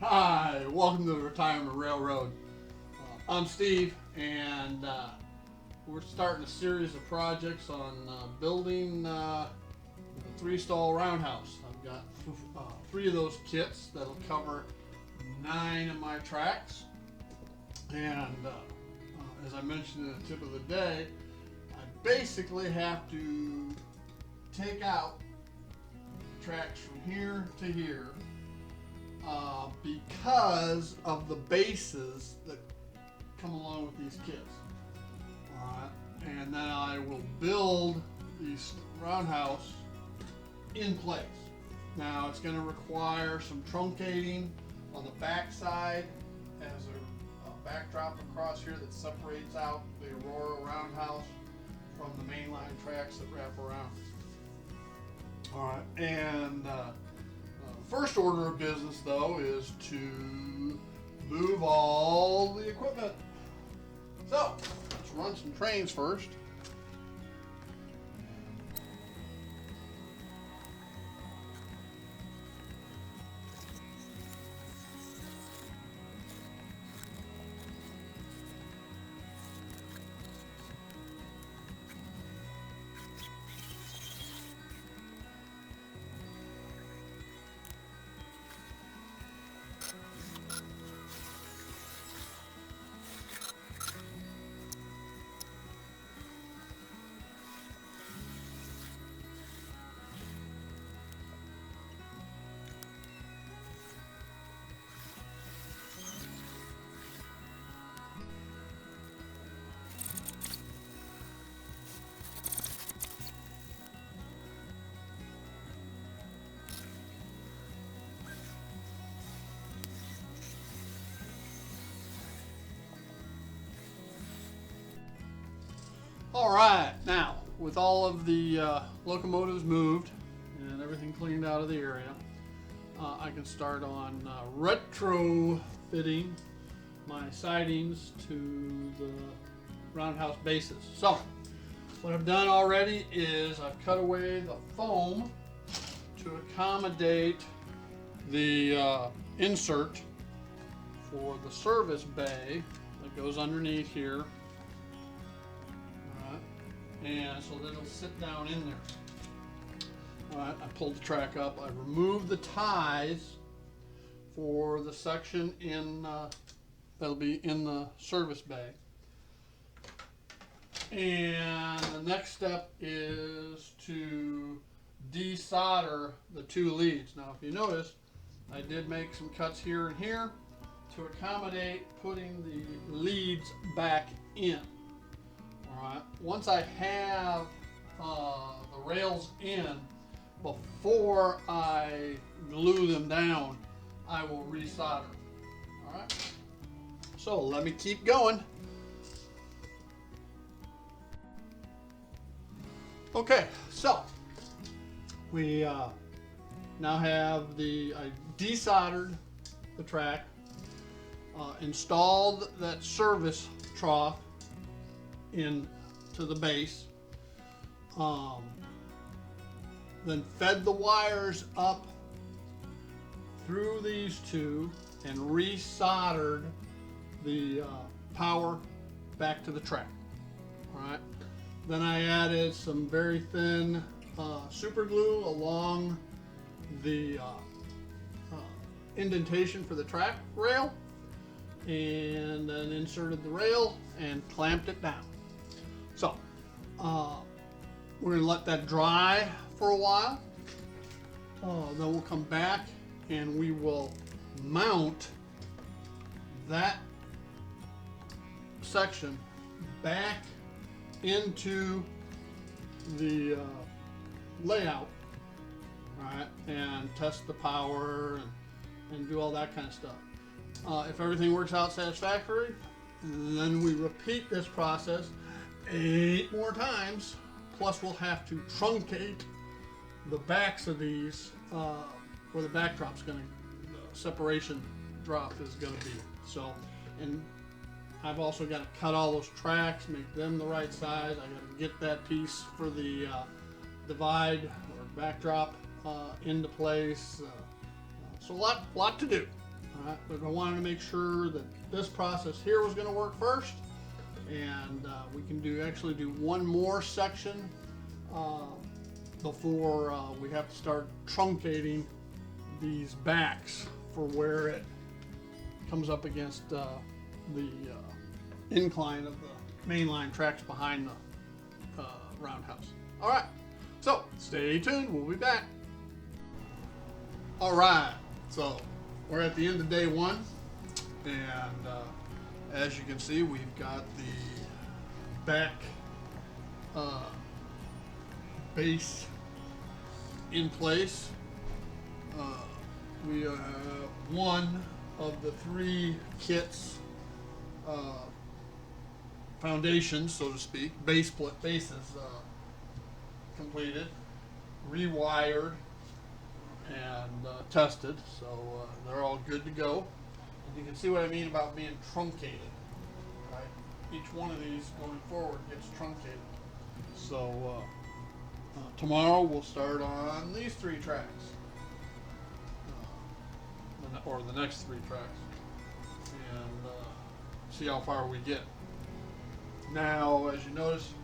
Hi, welcome to the Retirement Railroad. I'm Steve, and we're starting a series of projects on building a three-stall roundhouse. I've got three of those kits that'll cover 9 of my tracks, and as I mentioned in the tip of the day, I basically have to take out tracks from here to here because of the bases that come along with these kits. Alright, and then I will build these roundhouse in place. Now it's going to require some truncating on the back side as a backdrop across here that separates out the Aurora roundhouse from the mainline tracks that wrap around. Alright, and first order of business though is to move all the equipment. So let's run some trains first. All right, now with all of the locomotives moved and everything cleaned out of the area, I can start on retrofitting my sidings to the roundhouse bases. So what I've done already is I've cut away the foam to accommodate the insert for the service bay that goes underneath here. And so that it'll sit down in there. Alright, I pulled the track up. I removed the ties for the section in that'll be in the service bay. And the next step is to desolder the two leads. Now if you notice, I did make some cuts here and here to accommodate putting the leads back in. Alright, once I have the rails in, before I glue them down, I will resolder. Alright, so let me keep going. Okay, so we now have I desoldered the track, installed that service trough into the base, then fed the wires up through these two and resoldered the power back to the track. Alright, then I added some very thin super glue along the indentation for the track rail, and then inserted the rail and clamped it down. So we're going to let that dry for a while. Then we'll come back and we will mount that section back into the layout, right, and test the power and do all that kind of stuff. If everything works out satisfactory, then we repeat this process 8 more times, plus we'll have to truncate the backs of these where the backdrop's going to, the separation drop is going to be. So, and I've also got to cut all those tracks, make them the right size. I got to get that piece for the divide or backdrop into place. So a lot to do. All right, but I wanted to make sure that this process here was going to work first, and we can actually do one more section before we have to start truncating these backs for where it comes up against the incline of the mainline tracks behind the roundhouse. All right, so stay tuned. We'll be back. All right, so we're at the end of day one, and as you can see, we've got the back base in place. We have one of the three kits foundations, so to speak, bases completed, rewired, and tested, so they're all good to go. And you can see what I mean about being truncated, right? Each one of these going forward gets truncated. So tomorrow we'll start on these three tracks, or the next three tracks, and see how far we get. Now, as you notice,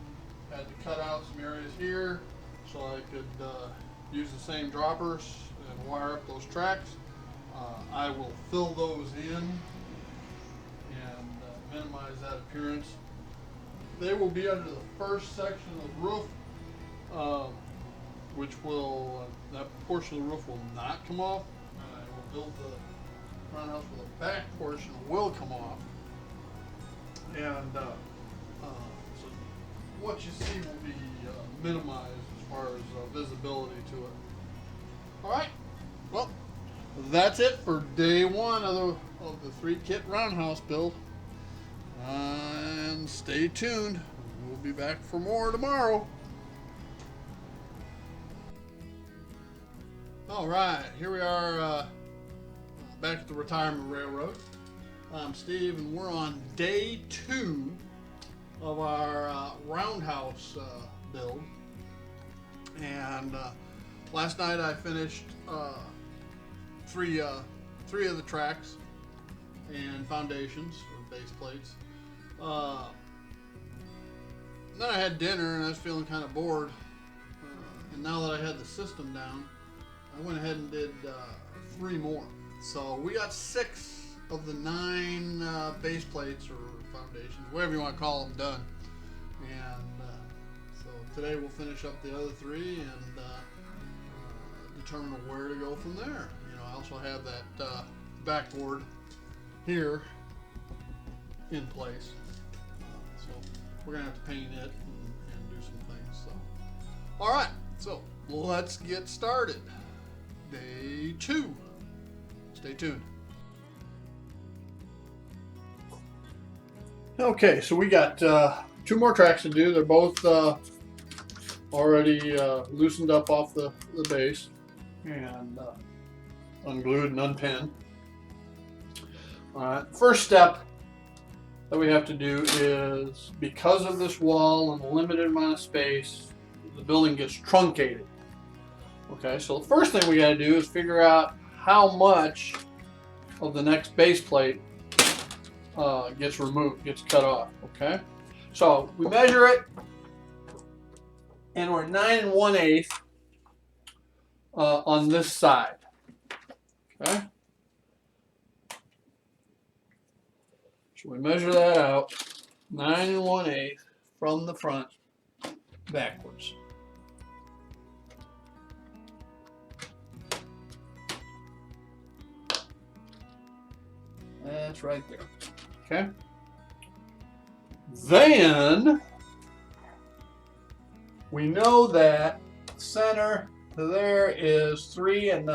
I had to cut out some areas here so I could use the same droppers and wire up those tracks. I will fill those in and minimize that appearance. They will be under the first section of the roof, which will, that portion of the roof will not come off. I will build the roundhouse where the back portion will come off. And so what you see will be minimized as far as visibility to it. All right, well, that's it for day one of the three kit roundhouse build. And stay tuned. We'll be back for more tomorrow. All right, here we are back at the retirement railroad. I'm Steve, and we're on day two of our roundhouse build. And last night I finished three of the tracks and foundations or base plates. Then I had dinner and I was feeling kind of bored. And now that I had the system down, I went ahead and did three more. So we got 6 of the 9 base plates or foundations, whatever you want to call them, done. And so today we'll finish up the other 3 and determine where to go from there. You know, I also have that backboard here in place. So we're going to have to paint it and do some things. So, all right, so let's get started. Day 2. Stay tuned. Okay, so we got 2 more tracks to do. They're both already loosened up off the base and unglued and unpinned. All right, first step that we have to do is, because of this wall and the limited amount of space, the building gets truncated. Okay, so the first thing we got to do is figure out how much of the next base plate gets removed, gets cut off. Okay, so we measure it, and we're 9 1/8 on this side. Okay, so we measure that out, 9 1/8 from the front backwards. That's right there. Okay. Then we know that center to there is 3 and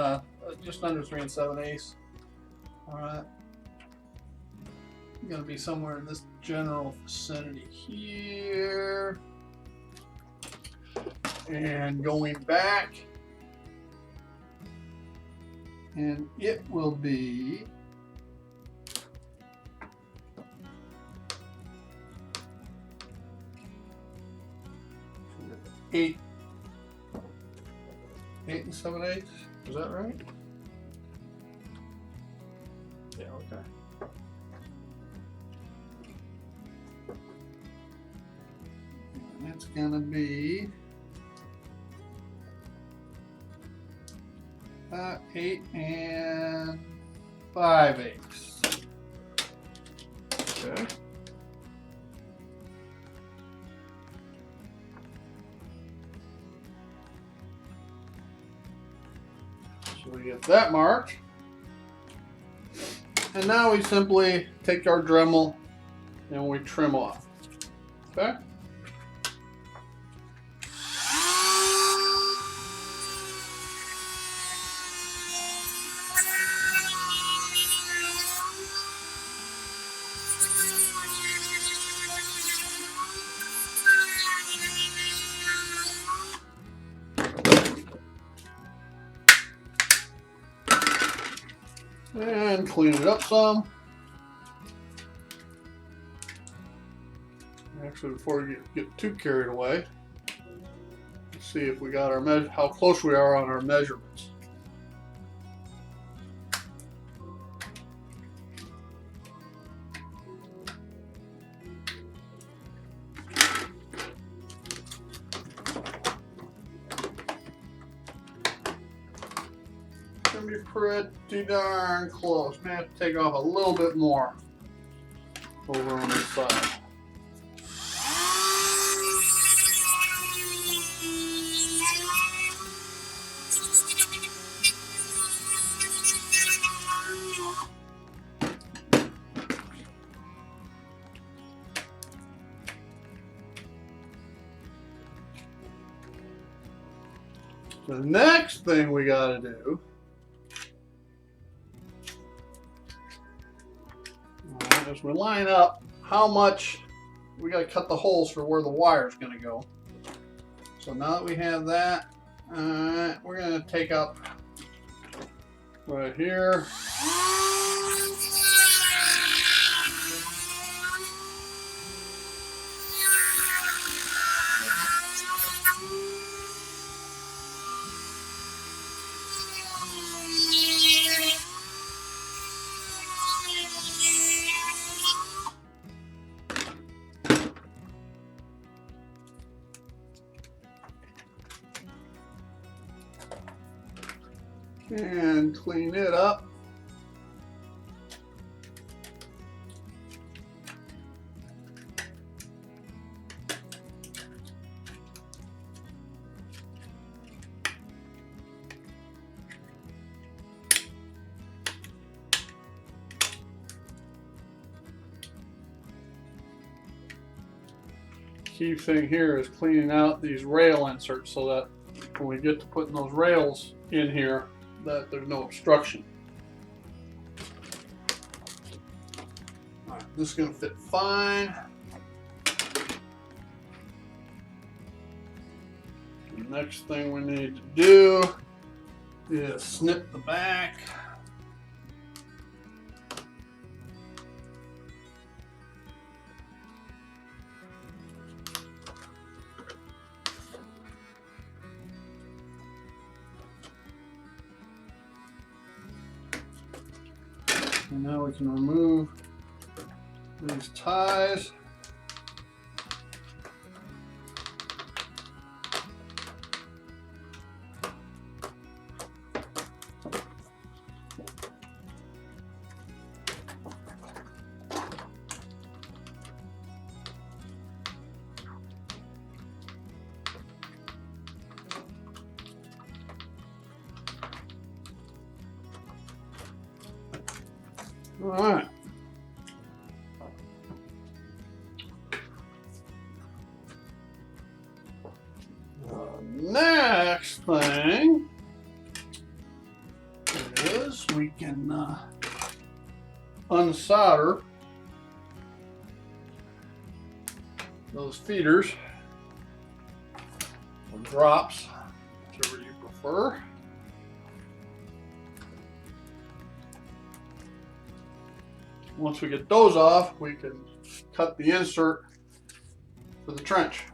just under 3 7/8. All right. Going to be somewhere in this general vicinity here, and going back, and it will be 8 7/8. Is that right? Yeah, okay. And it's gonna be 8 5/8. Okay. So we get that marked. And now we simply take our Dremel and we trim off. Okay? And clean it up some. Actually, before we get too carried away, let's see if we got our how close we are on our measurements. Gonna be pretty darn close. May have to take off a little bit more over on this side. The next thing we got to do is we line up how much we got to cut the holes for where the wire is going to go. So now that we have that, we're going to take up right here. And clean it up. Key thing here is cleaning out these rail inserts so that when we get to putting those rails in here, that there's no obstruction. All right, this is going to fit fine. The next thing we need to do is snip the back. And now we can remove these ties. All right. Next thing is we can unsolder those feeders or drops, whichever you prefer. Once we get those off, we can cut the insert for the trench.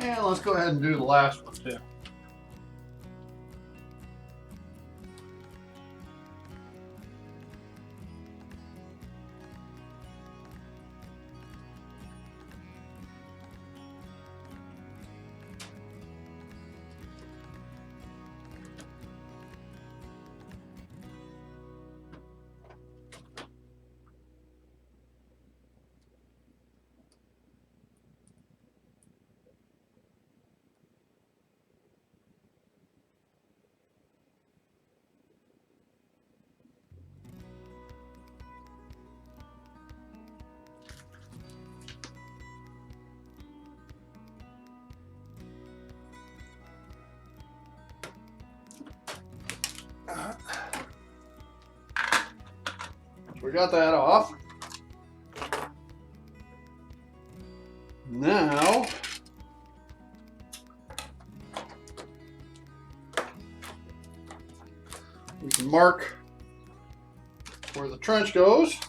And let's go ahead and do the last one too. We got that off. Now we can mark where the trench goes.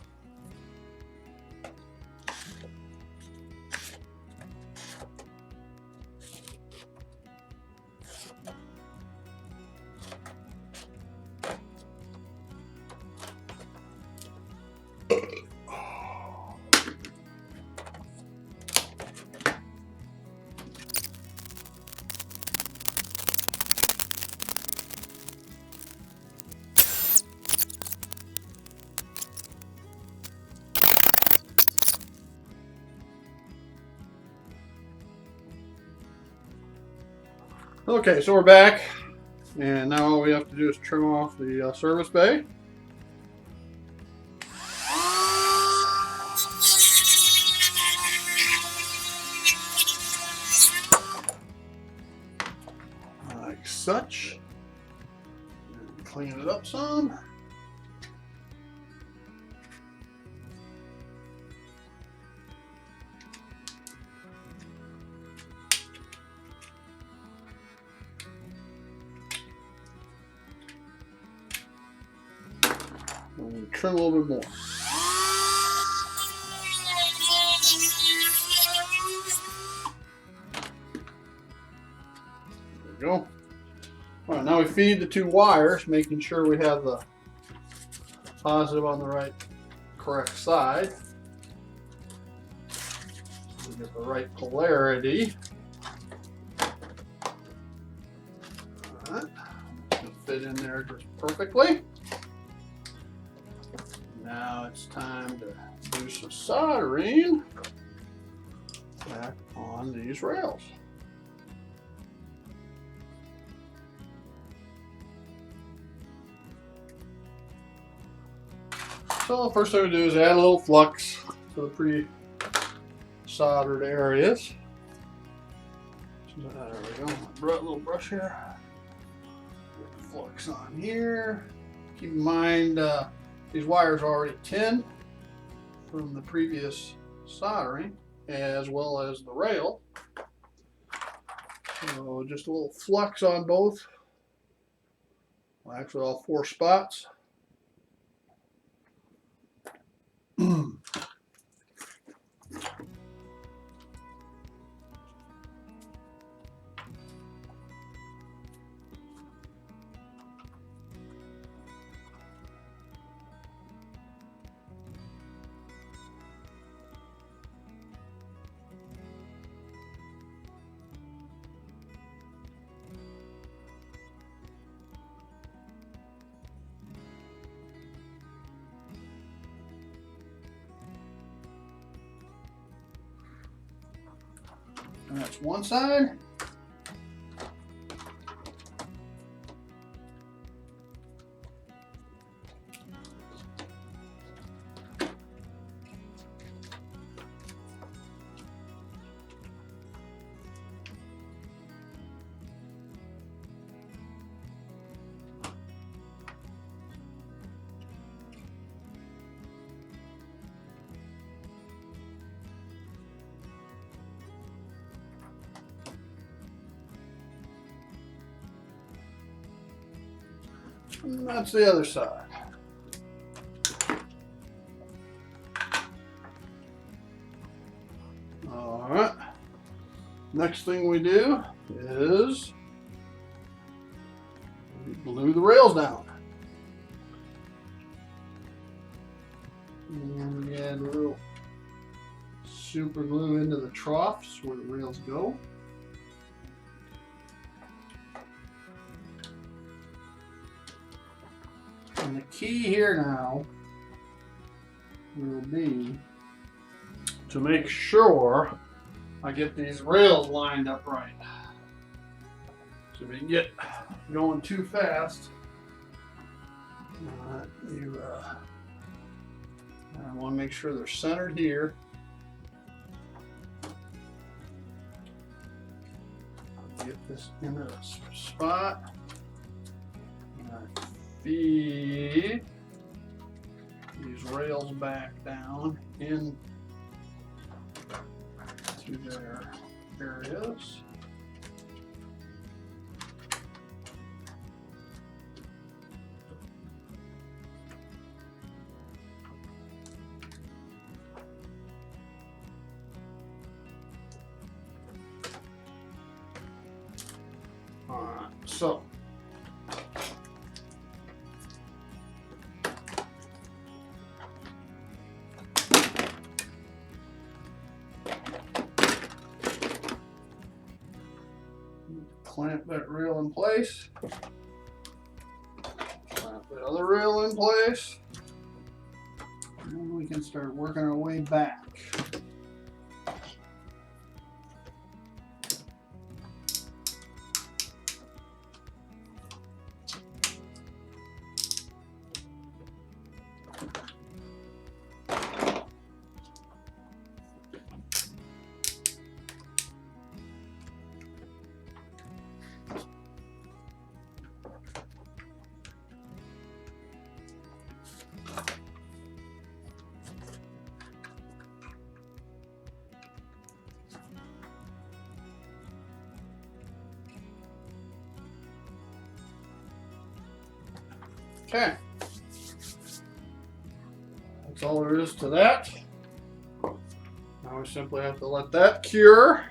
Okay, so we're back, and now all we have to do is trim off the service bay. Like such. And clean it up some. And trim a little bit more. There we go. All right, now we feed the two wires, making sure we have the positive on the correct side. So we get the right polarity. All right, it'll fit in there just perfectly. Now it's time to do some soldering back on these rails. So the first thing we do is add a little flux to the pre-soldered areas. So there we go. Little brush here. Put the flux on here. Keep in mind these wires are already tinned from the previous soldering, as well as the rail. So just a little flux on both. Well, actually all 4 spots. And that's one side. And that's the other side. All right. Next thing we do is we glue the rails down. And we add a little super glue into the troughs where the rails go. And the key here now will be to make sure I get these rails lined up right. So if you get going too fast, I want to make sure they're centered here. Get this in a spot. Feed these rails back down in to their areas. All right, so clamp that rail in place, clamp the other rail in place, and we can start working our way back. Okay, that's all there is to that. Now we simply have to let that cure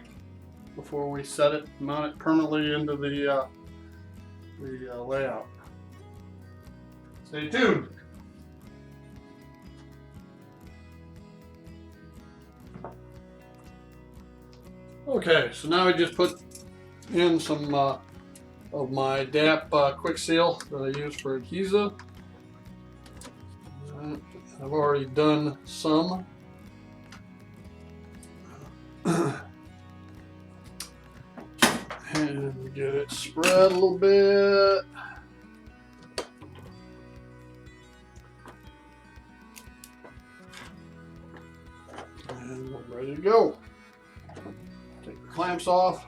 before we set it, mount it permanently into the layout. Stay tuned. Okay, so now we just put in some of my DAP quick seal that I use for adhesive. I've already done some. And get it spread a little bit. And we're ready to go. Take the clamps off.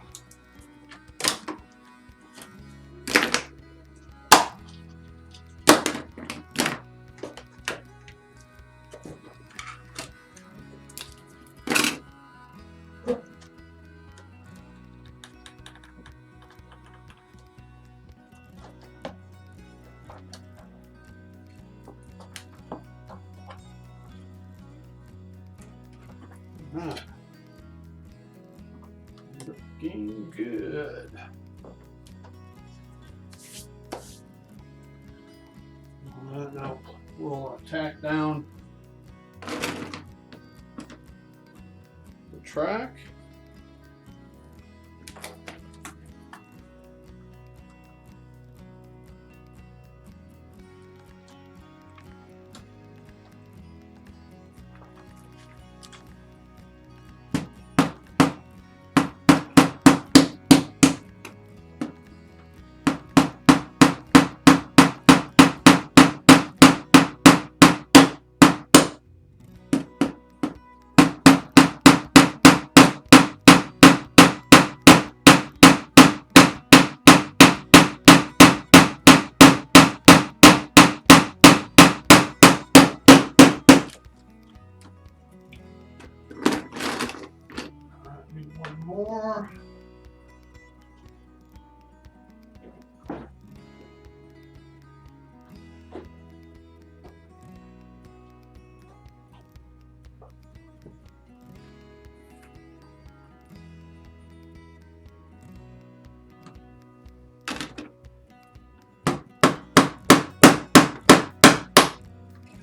Right. Looking good. Now we'll tack down the track.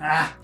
Ah!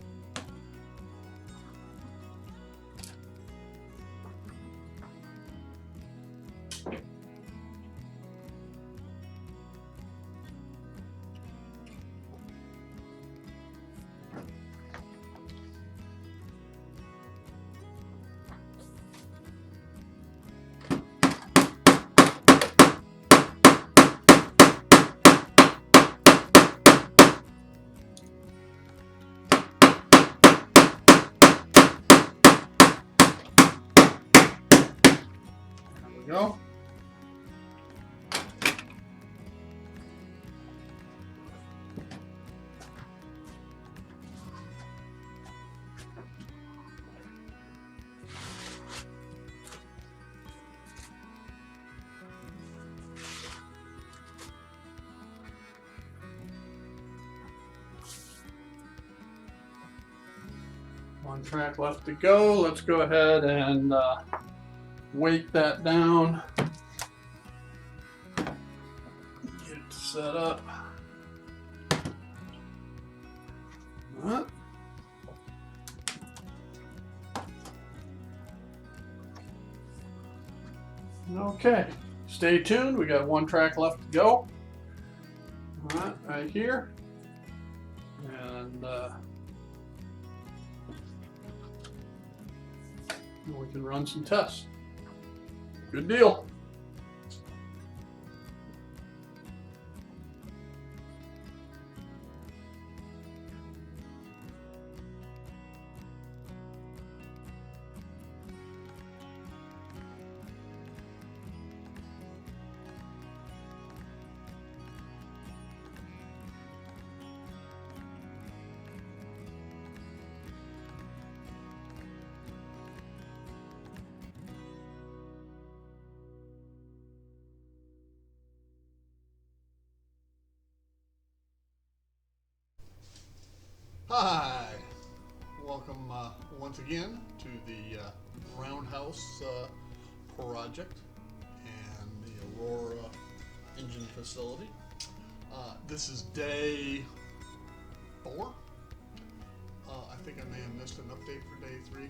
Go. One track left to go. Let's go ahead and weight that down. Get it set up. What? Okay, stay tuned. We got one track left to go. All right here. And we can run some tests. Good deal. Hi, welcome once again to the Roundhouse project and the Aurora engine facility. This is day 4. I think I may have missed an update for day 3.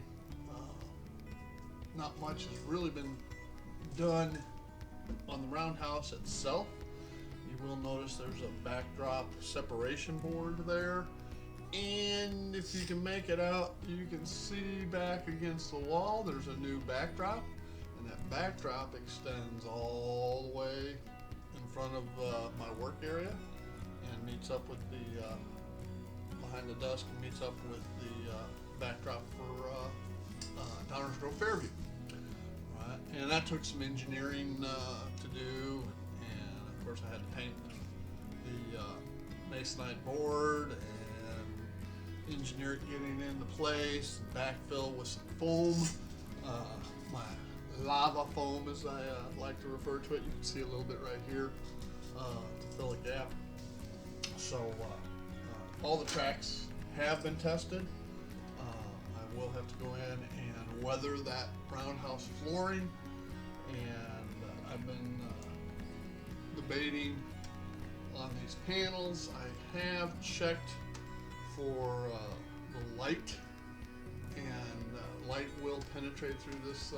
Not much has really been done on the Roundhouse itself. You will notice there's a backdrop separation board there. And if you can make it out, you can see back against the wall, there's a new backdrop. And that backdrop extends all the way in front of my work area and meets up with the, behind the desk, and meets up with the backdrop for Downers Grove Fairview. Right. And that took some engineering to do. And of course I had to paint the masonite board and engineer it getting into place, backfill with some foam, my lava foam as I like to refer to it. You can see a little bit right here to fill a gap. So all the tracks have been tested. I will have to go in and weather that roundhouse flooring, and I've been debating on these panels. I have checked for the light, and light will penetrate through this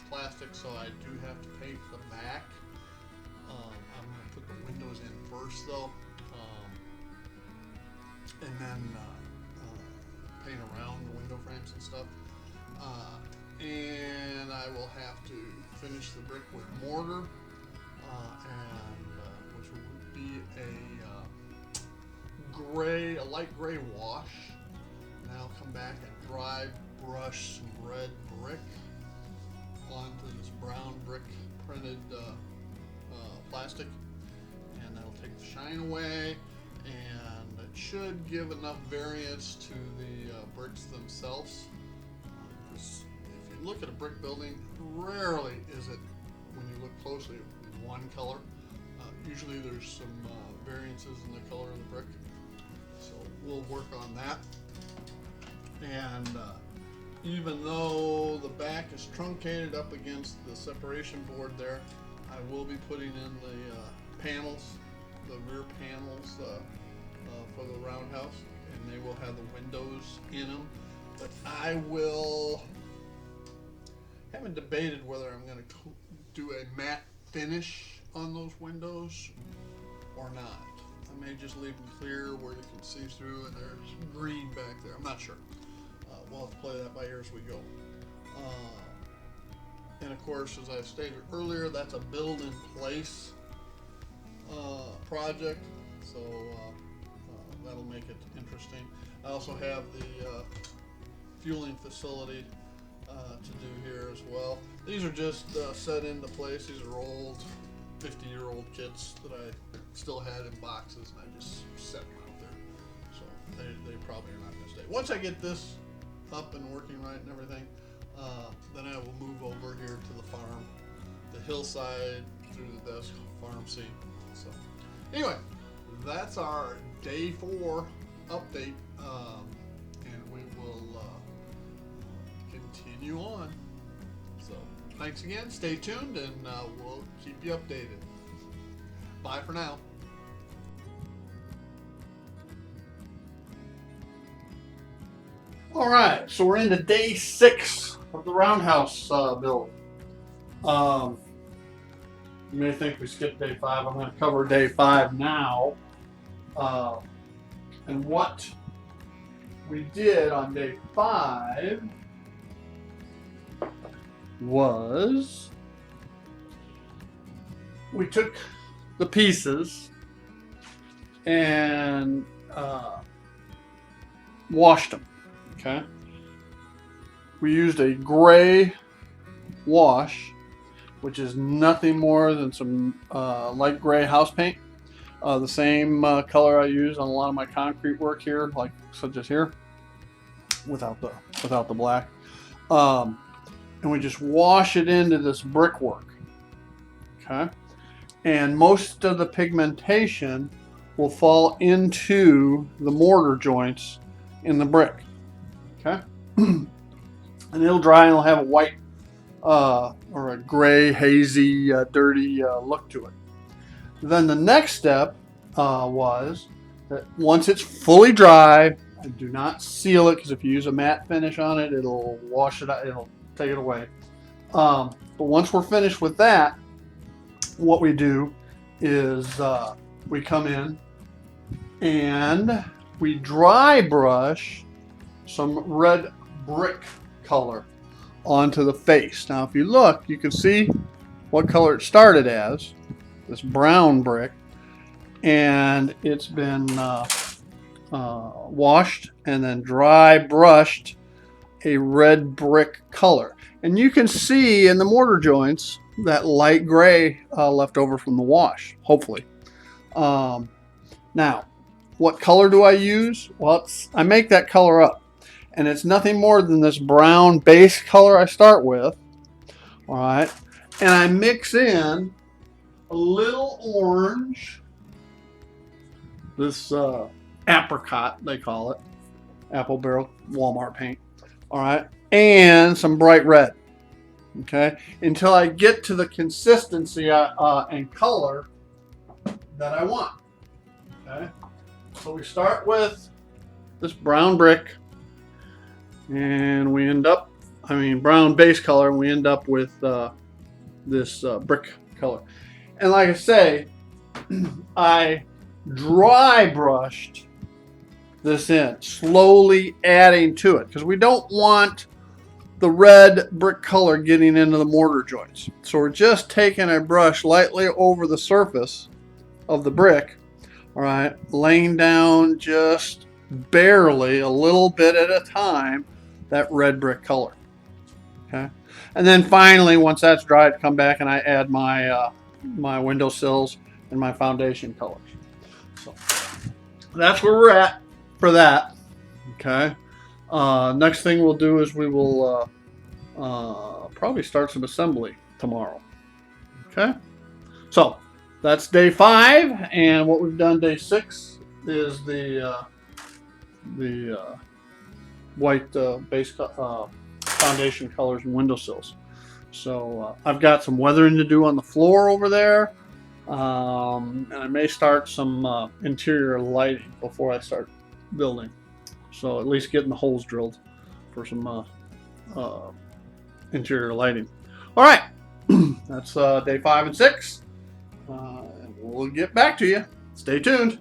plastic, so I do have to paint the back. I'm going to put the windows in first though, and then paint around the window frames and stuff. And I will have to finish the brick with mortar, which will be a light gray wash. And I'll come back and dry brush some red brick onto this brown brick printed plastic, and that'll take the shine away, and it should give enough variance to the bricks themselves. If you look at a brick building, rarely is it, when you look closely, one color. Usually there's some variances in the color of the brick. So we'll work on that. And even though the back is truncated up against the separation board there, I will be putting in the panels, the rear panels for the roundhouse. and they will have the windows in them. But I haven't debated whether I'm going to do a matte finish on those windows or not. I may just leave them clear where you can see through, and there's green back there. I'm not sure. We'll have to play that by ear as we go. And of course, as I stated earlier, that's a build in place project, so that'll make it interesting. I also have the fueling facility to do here as well. These are just set into place. These are old 50-year-old kits that I still had in boxes, and I just set them out there. So they probably are not going to stay. Once I get this up and working right and everything, then I will move over here to the farm, the hillside through the desk farm scene. So anyway, that's our day 4 update, and we will continue on. So thanks again, stay tuned, and we'll keep you updated. Bye for now. All right, so we're into day 6 of the Roundhouse build. You may think we skipped day 5. I'm going to cover day 5 now. And what we did on day 5 was we took the pieces and washed them. Okay. We used a gray wash, which is nothing more than some light gray house paint. The same color I use on a lot of my concrete work here, like such as here, without the black. And we just wash it into this brickwork. Okay. And most of the pigmentation will fall into the mortar joints in the brick. Okay. And it'll dry, and it'll have a white or a gray, hazy, dirty look to it. Then the next step was that once it's fully dry, do not seal it, because if you use a matte finish on it, it'll wash it out, it'll take it away. But once we're finished with that, what we do is we come in and we dry brush some red brick color onto the face. Now if you look, you can see what color it started as, this brown brick, and it's been washed and then dry brushed a red brick color. And you can see in the mortar joints that light gray left over from the wash, hopefully. Now, what color do I use? Well, I make that color up. And it's nothing more than this brown base color I start with. All right. And I mix in a little orange, this apricot, they call it, apple barrel Walmart paint. All right. And some bright red. Okay. Until I get to the consistency and color that I want. Okay. So we start with this brown brick, and we end up, brown base color, and we end up with this brick color. And like I say, I dry brushed this in, slowly adding to it, because we don't want the red brick color getting into the mortar joints. So we're just taking a brush lightly over the surface of the brick, all right, laying down just barely, a little bit at a time, that red brick color. Okay. And then finally, once that's dried, come back and I add my my windowsills and my foundation colors. So that's where we're at for that. Okay. Next thing we'll do is we will probably start some assembly tomorrow. Okay. So that's day 5, and what we've done day 6 is the white base foundation colors and windowsills. So I've got some weathering to do on the floor over there, and I may start some interior lighting before I start building. So at least getting the holes drilled for some interior lighting. All right, that's day 5 and 6. We'll get back to you. Stay tuned.